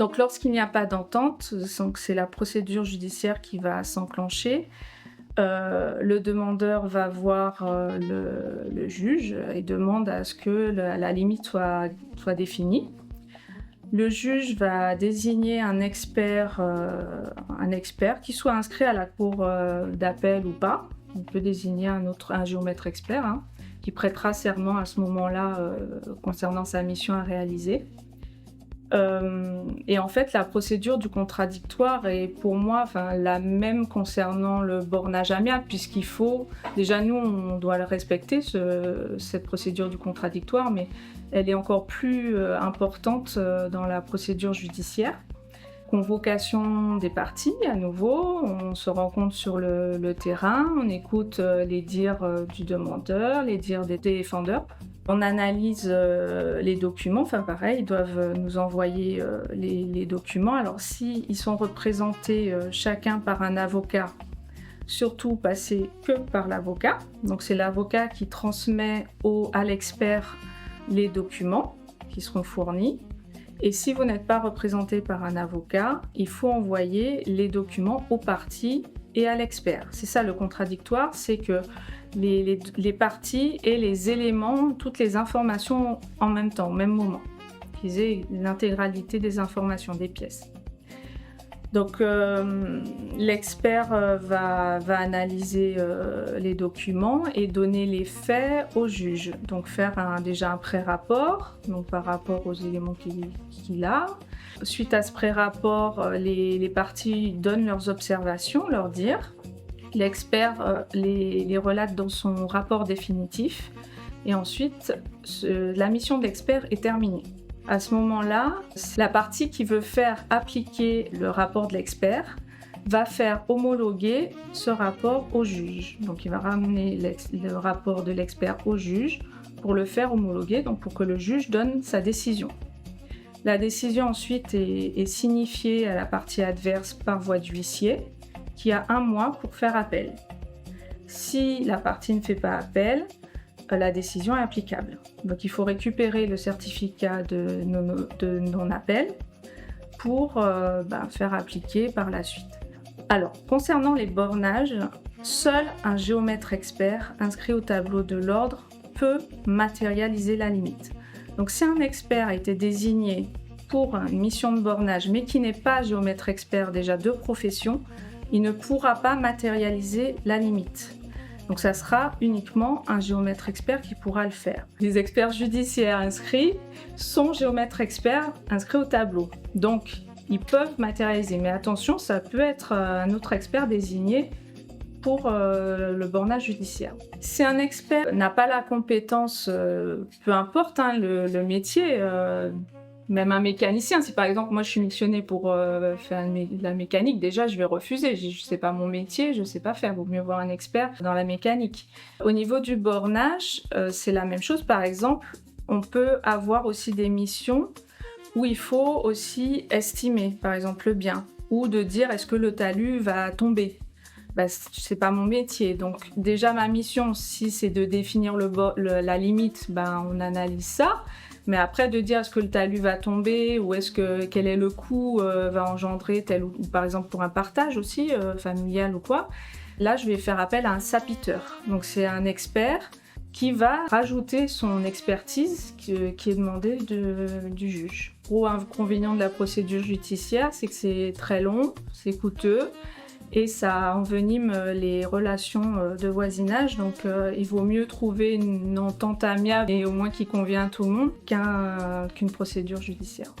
Donc lorsqu'il n'y a pas d'entente, donc c'est la procédure judiciaire qui va s'enclencher. Le demandeur va voir le juge et demande à ce que la limite soit définie. Le juge va désigner un expert qui soit inscrit à la cour d'appel ou pas. On peut désigner un géomètre expert qui prêtera serment à ce moment-là concernant sa mission à réaliser. Et en fait, la procédure du contradictoire est pour moi la même concernant le bornage amiable, puisqu'il faut, déjà nous on doit le respecter, cette procédure du contradictoire, mais elle est encore plus importante dans la procédure judiciaire. Convocation des parties à nouveau, on se rencontre sur le terrain, on écoute les dires du demandeur, les dires des défendeurs. On analyse les documents, pareil, ils doivent nous envoyer les documents. Alors s'ils sont représentés chacun par un avocat, surtout passer que par l'avocat. Donc c'est l'avocat qui transmet à l'expert les documents qui seront fournis. Et si vous n'êtes pas représenté par un avocat, il faut envoyer les documents aux parties et à l'expert. C'est ça le contradictoire, c'est que les parties aient les éléments, toutes les informations en même temps, au même moment. Qu'ils aient l'intégralité des informations, des pièces. Donc l'expert va analyser les documents et donner les faits au juge. Donc faire déjà un pré-rapport, donc par rapport aux éléments qu'il a. Suite à ce pré-rapport, les parties donnent leurs observations, leurs dires. L'expert les relate dans son rapport définitif. Et ensuite, la mission de l'expert est terminée. À ce moment-là, la partie qui veut faire appliquer le rapport de l'expert va faire homologuer ce rapport au juge. Donc il va ramener le rapport de l'expert au juge pour le faire homologuer, donc pour que le juge donne sa décision. La décision ensuite est signifiée à la partie adverse par voie d'huissier, qui a 1 mois pour faire appel. Si la partie ne fait pas appel, la décision est applicable. Donc il faut récupérer le certificat de non-appel pour faire appliquer par la suite. Alors, concernant les bornages, seul un géomètre expert inscrit au tableau de l'ordre peut matérialiser la limite. Donc si un expert a été désigné pour une mission de bornage, mais qui n'est pas géomètre expert déjà de profession, il ne pourra pas matérialiser la limite. Donc ça sera uniquement un géomètre expert qui pourra le faire. Les experts judiciaires inscrits sont géomètres experts inscrits au tableau. Donc ils peuvent matérialiser, mais attention, ça peut être un autre expert désigné pour le bornage judiciaire. Si un expert n'a pas la compétence, peu importe le métier, même un mécanicien, si par exemple moi je suis missionnée pour faire la mécanique, déjà je vais refuser, c'est pas mon métier, je sais pas faire, vaut mieux voir un expert dans la mécanique. Au niveau du bornage, c'est la même chose, par exemple, on peut avoir aussi des missions où il faut aussi estimer, par exemple le bien, ou de dire est-ce que le talus va tomber. C'est pas mon métier, donc déjà ma mission, si c'est de définir la limite, on analyse ça. Mais après, de dire est-ce que le talus va tomber ou quel est le coût va engendrer tel ou par exemple pour un partage aussi familial ou quoi, là je vais faire appel à un sapiteur. Donc c'est un expert qui va rajouter son expertise qui est demandée du juge. Gros inconvénient de la procédure judiciaire, c'est que c'est très long, c'est coûteux et ça envenime les relations de voisinage. Donc il vaut mieux trouver une entente amiable et au moins qui convient à tout le monde qu'une procédure judiciaire.